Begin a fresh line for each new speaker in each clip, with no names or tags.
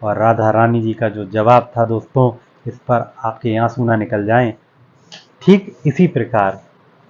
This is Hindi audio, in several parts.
और राधा रानी जी का जो जवाब था दोस्तों, इस पर आपके आंसू ना निकल जाएं। ठीक इसी प्रकार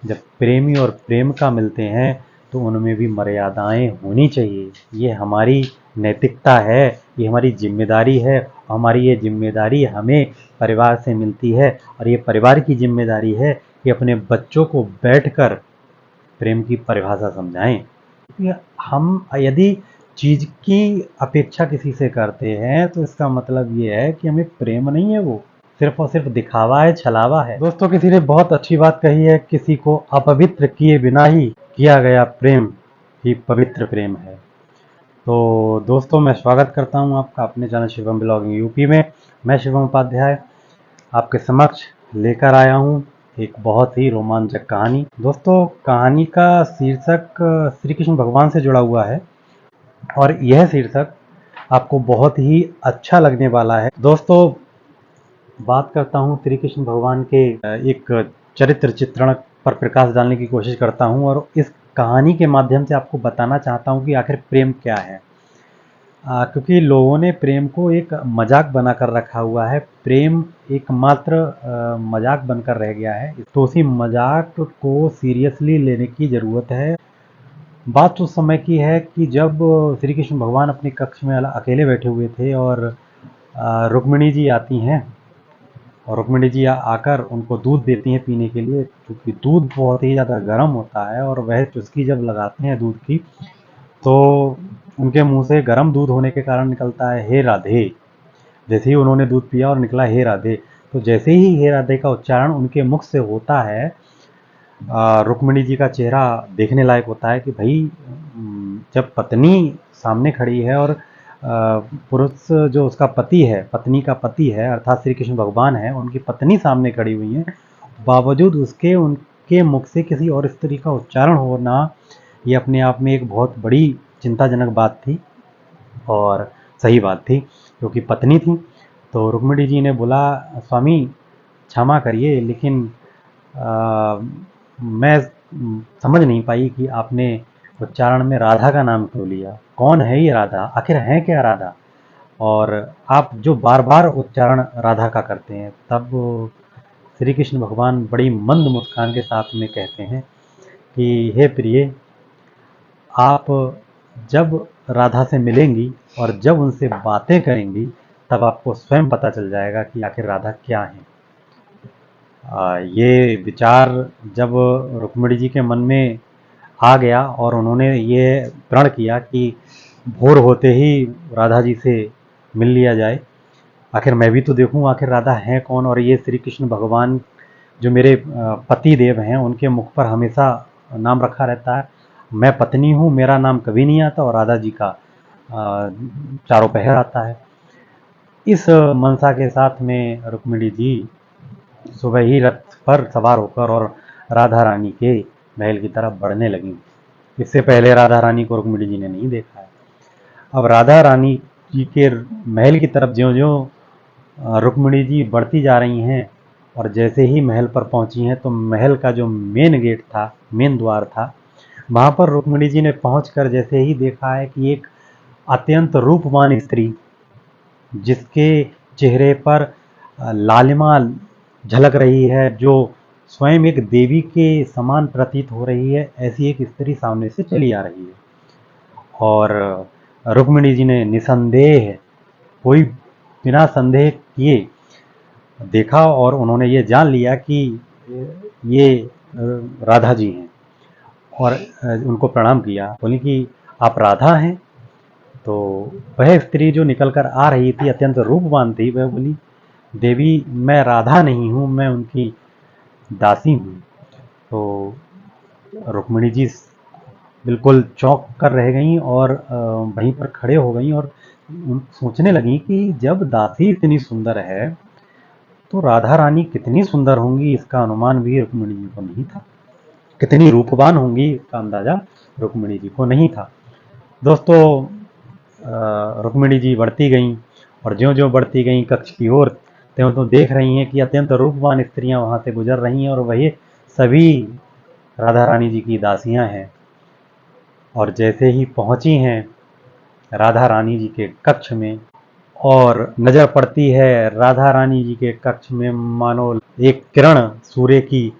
जब प्रेमी और प्रेम का मिलते हैं तो उनमें भी मर्यादाएं होनी चाहिए। ये हमारी नैतिकता है, ये हमारी जिम्मेदारी है। हमारी ये जिम्मेदारी हमें परिवार से मिलती है और ये परिवार की जिम्मेदारी है कि अपने बच्चों को बैठकर प्रेम की परिभाषा समझाएं। क्योंकि हम यदि चीज़ की अपेक्षा किसी से करते हैं तो इसका मतलब ये है कि हमें प्रेम नहीं है, वो सिर्फ और सिर्फ दिखावा है, छलावा है। दोस्तों, किसी ने बहुत अच्छी बात कही है, किसी को अपवित्र किए बिना ही किया गया प्रेम ही पवित्र प्रेम है। तो दोस्तों, मैं स्वागत करता हूं आपका अपने चैनल शिवम ब्लॉगिंग यूपी में। मैं शिवम उपाध्याय आपके समक्ष लेकर आया हूं एक बहुत ही रोमांचक कहानी। दोस्तों, कहानी का शीर्षक श्री कृष्ण भगवान से जुड़ा हुआ है और यह शीर्षक आपको बहुत ही अच्छा लगने वाला है। दोस्तों, बात करता हूँ श्री कृष्ण भगवान के एक चरित्र चित्रण पर प्रकाश डालने की कोशिश करता हूँ और इस कहानी के माध्यम से आपको बताना चाहता हूँ कि आखिर प्रेम क्या है। क्योंकि लोगों ने प्रेम को एक मजाक बनाकर रखा हुआ है, प्रेम एकमात्र मजाक बनकर रह गया है। तो उसी मजाक को सीरियसली लेने की ज़रूरत है। बात उस समय की है कि जब श्री कृष्ण भगवान अपने कक्ष में अकेले बैठे हुए थे और रुक्मिणी जी आती हैं और रुक्मिणी जी आकर उनको दूध देती हैं पीने के लिए, क्योंकि दूध बहुत ही ज़्यादा गर्म होता है और वह चुस्की जब लगाते हैं दूध की तो उनके मुंह से गर्म दूध होने के कारण निकलता है हे राधे। जैसे ही उन्होंने दूध पिया और निकला हे राधे, तो जैसे ही हे राधे का उच्चारण उनके मुख से होता है, रुक्मिणी जी का चेहरा देखने लायक होता है कि भाई जब पत्नी सामने खड़ी है और पुरुष जो उसका पति है, पत्नी का पति है अर्थात श्री कृष्ण भगवान है, उनकी पत्नी सामने खड़ी हुई है, बावजूद उसके उनके मुख से किसी और स्त्री का उच्चारण होना, ये अपने आप में एक बहुत बड़ी चिंताजनक बात थी और सही बात थी, क्योंकि पत्नी थी। तो रुक्मिणी जी ने बोला, स्वामी क्षमा करिए, लेकिन मैं समझ नहीं पाई कि आपने उच्चारण में राधा का नाम क्यों लिया। कौन है ये राधा, आखिर है क्या राधा? और आप जो बार बार उच्चारण राधा का करते हैं। तब श्री कृष्ण भगवान बड़ी मंद मुस्कान के साथ में कहते हैं कि हे प्रिय, आप जब राधा से मिलेंगी और जब उनसे बातें करेंगी तब आपको स्वयं पता चल जाएगा कि आखिर राधा क्या है। ये विचार जब रुक्मिणी जी के मन में आ गया और उन्होंने ये प्रण किया कि भोर होते ही राधा जी से मिल लिया जाए, आखिर मैं भी तो देखूं आखिर राधा है कौन। और ये श्री कृष्ण भगवान जो मेरे पति देव हैं, उनके मुख पर हमेशा नाम रखा रहता है, मैं पत्नी हूँ, मेरा नाम कभी नहीं आता और राधा जी का चारों पहर आता है। इस मनसा के साथ में रुक्मिणी जी सुबह ही रथ पर सवार होकर और राधा रानी के महल की तरफ बढ़ने लगी। इससे पहले राधा रानी को रुक्मिणी जी ने नहीं देखा है। अब राधा रानी जी के महल की तरफ ज्यों ज्यों रुक्मिणी जी बढ़ती जा रही हैं और जैसे ही महल पर पहुंची हैं तो महल का जो मेन गेट था, मेन द्वार था, वहां पर रुक्मिणी जी ने पहुंचकर जैसे ही देखा है कि एक अत्यंत रूपवान स्त्री, जिसके चेहरे पर लालिमा झलक रही है, जो स्वयं एक देवी के समान प्रतीत हो रही है, ऐसी एक स्त्री सामने से चली आ रही है। और रुक्मिणी जी ने निसंदेह, कोई बिना संदेह किए देखा और उन्होंने ये जान लिया कि ये राधा जी हैं और उनको प्रणाम किया। बोली कि आप राधा हैं? तो वह स्त्री जो निकल कर आ रही थी, अत्यंत रूपवान थी, वह बोली, देवी मैं राधा नहीं हूँ, मैं उनकी दासी हूँ। तो रुक्मिणी जी बिल्कुल चौंक कर रह गईं और वहीं पर खड़े हो गईं और सोचने लगीं कि जब दासी इतनी सुंदर है तो राधा रानी कितनी सुंदर होंगी, इसका अनुमान भी रुक्मिणी जी को नहीं था। कितनी रूपवान होंगी इसका अंदाजा रुक्मिणी जी को नहीं था। दोस्तों, रुक्मिणी जी बढ़ती गईं और ज्यों ज्यों बढ़ती गईं कक्ष की ओर, त्यों त्यों देख रही हैं कि अत्यंत रूपवान स्त्रियां वहां से गुजर रही हैं और वही सभी राधा रानी जी की दासियां हैं। और जैसे ही पहुंची हैं राधा रानी जी के कक्ष में और नजर पड़ती है राधा रानी जी के कक्ष में, मानो एक किरण, सूर्य की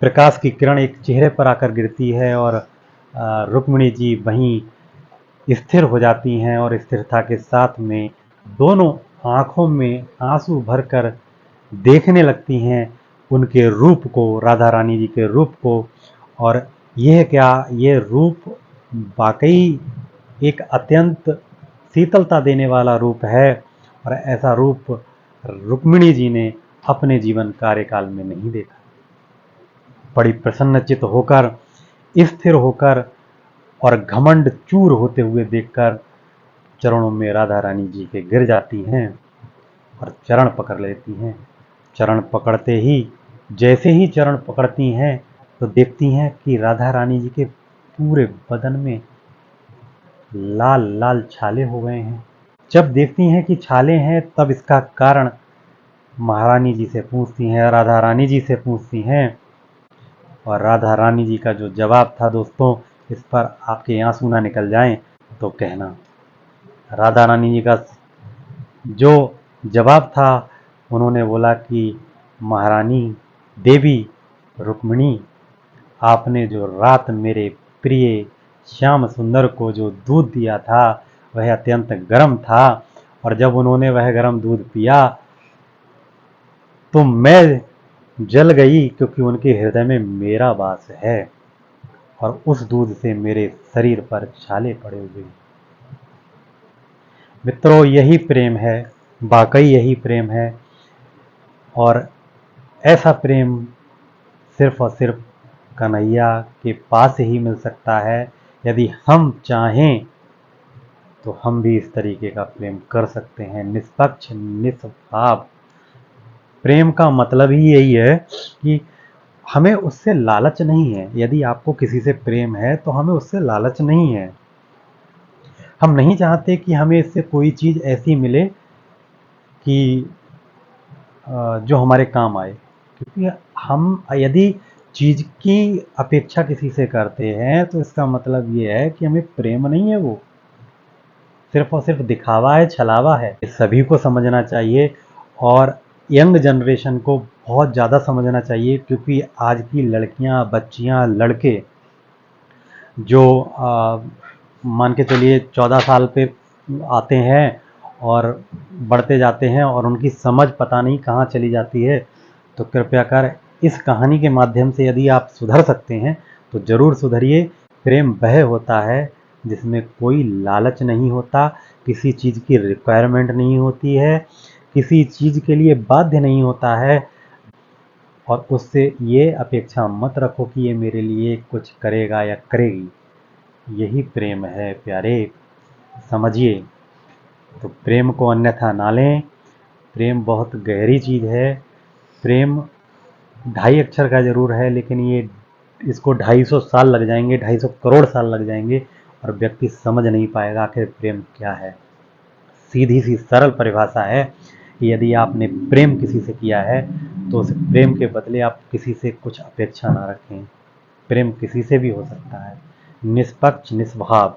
प्रकाश की किरण एक चेहरे पर आकर गिरती है और रुक्मिणी जी वहीं स्थिर हो जाती हैं और स्थिरता के साथ में दोनों आंखों में आंसू भरकर देखने लगती हैं उनके रूप को, राधा रानी जी के रूप को। और यह क्या, ये रूप वाकई एक अत्यंत शीतलता देने वाला रूप है और ऐसा रूप रुक्मिणी जी ने अपने जीवन कार्यकाल में नहीं देखा। बड़ी प्रसन्नचित होकर, स्थिर होकर और घमंड चूर होते हुए देखकर चरणों में राधा रानी जी के गिर जाती हैं और चरण पकड़ लेती हैं। चरण पकड़ते ही, जैसे ही चरण पकड़ती हैं तो देखती हैं कि राधा रानी जी के पूरे बदन में लाल लाल छाले हो गए हैं। जब देखती हैं कि छाले हैं तब इसका कारण महारानी जी से पूछती हैं, राधा रानी जी से पूछती हैं। और राधा रानी जी का जो जवाब था दोस्तों, इस पर आपके आंसू ना निकल जाएं तो कहना। राधा रानी जी का जो जवाब था, उन्होंने बोला कि महारानी देवी रुक्मिणी, आपने जो रात मेरे प्रिय श्याम सुंदर को जो दूध दिया था वह अत्यंत गर्म था, और जब उन्होंने वह गर्म दूध पिया तो मैं जल गई, क्योंकि उनके हृदय में मेरा वास है और उस दूध से मेरे शरीर पर छाले पड़े हुए। मित्रों, यही प्रेम है, वाकई यही प्रेम है। और ऐसा प्रेम सिर्फ और सिर्फ कन्हैया के पास ही मिल सकता है। यदि हम चाहें तो हम भी इस तरीके का प्रेम कर सकते हैं, निष्पक्ष निस्वार्थ। प्रेम का मतलब ही यही है कि हमें उससे लालच नहीं है। यदि आपको किसी से प्रेम है तो हमें उससे लालच नहीं है। हम नहीं चाहते कि हमें इससे कोई चीज़ ऐसी मिले कि जो हमारे काम आए, क्योंकि हम यदि चीज़ की अपेक्षा किसी से करते हैं तो इसका मतलब ये है कि हमें प्रेम नहीं है, वो सिर्फ और सिर्फ दिखावा है, छलावा है। सभी को समझना चाहिए और यंग जनरेशन को बहुत ज़्यादा समझना चाहिए, क्योंकि आज की लड़कियां, बच्चियां, लड़के जो मान के चलिए 14 साल पे आते हैं और बढ़ते जाते हैं और उनकी समझ पता नहीं कहाँ चली जाती है। तो कृपया कर इस कहानी के माध्यम से यदि आप सुधर सकते हैं तो ज़रूर सुधरिए। प्रेम वह होता है जिसमें कोई लालच नहीं होता, किसी चीज़ की रिक्वायरमेंट नहीं होती है, किसी चीज़ के लिए बाध्य नहीं होता है, और उससे ये अपेक्षा मत रखो कि ये मेरे लिए कुछ करेगा या करेगी। यही प्रेम है प्यारे, समझिए। तो प्रेम को अन्यथा ना लें। प्रेम बहुत गहरी चीज़ है। प्रेम 2.5 अक्षर का ज़रूर है, लेकिन ये इसको 250 साल लग जाएंगे, 250 करोड़ साल लग जाएंगे और व्यक्ति समझ नहीं पाएगा आखिर प्रेम क्या है। सीधी सी सरल परिभाषा है कि यदि आपने प्रेम किसी से किया है तो उस प्रेम के बदले आप किसी से कुछ अपेक्षा ना रखें। प्रेम किसी से भी हो सकता है, निष्पक्ष निस्वार्थ।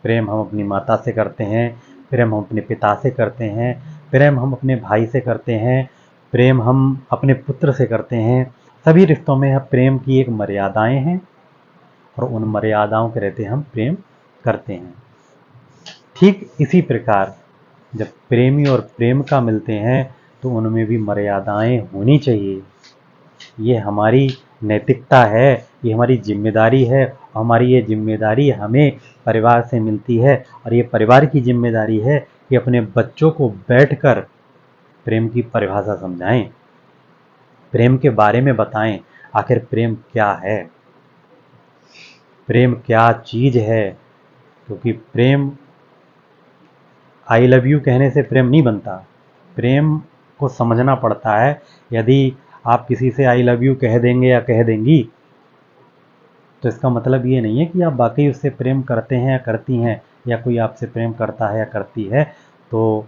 प्रेम हम अपनी माता से करते हैं, प्रेम हम अपने पिता से करते हैं, प्रेम हम अपने भाई से करते हैं, प्रेम हम अपने पुत्र से करते हैं। सभी रिश्तों में प्रेम की एक मर्यादाएं हैं और उन मर्यादाओं के रहते हम प्रेम करते हैं। ठीक इसी प्रकार जब प्रेमी और प्रेमिका मिलते हैं तो उनमें भी मर्यादाएं होनी चाहिए। ये हमारी नैतिकता है, ये हमारी जिम्मेदारी है। हमारी ये जिम्मेदारी हमें परिवार से मिलती है और ये परिवार की जिम्मेदारी है कि अपने बच्चों को बैठकर प्रेम की परिभाषा समझाएं, प्रेम के बारे में बताएं। आखिर प्रेम क्या है, प्रेम क्या चीज़ है। क्योंकि प्रेम आई लव यू कहने से प्रेम नहीं बनता, प्रेम को समझना पड़ता है। यदि आप किसी से आई लव यू कह देंगे या कह देंगी तो इसका मतलब ये नहीं है कि आप वाकई उससे प्रेम करते हैं या करती हैं, या कोई आपसे प्रेम करता है या करती है। तो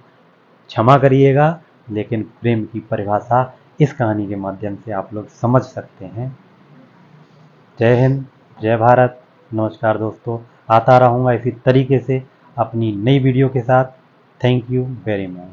क्षमा करिएगा, लेकिन प्रेम की परिभाषा इस कहानी के माध्यम से आप लोग समझ सकते हैं। जय हिंद, जय भारत, नमस्कार दोस्तों। आता रहूँगा इसी तरीके से अपनी नई वीडियो के साथ। Thank you very much.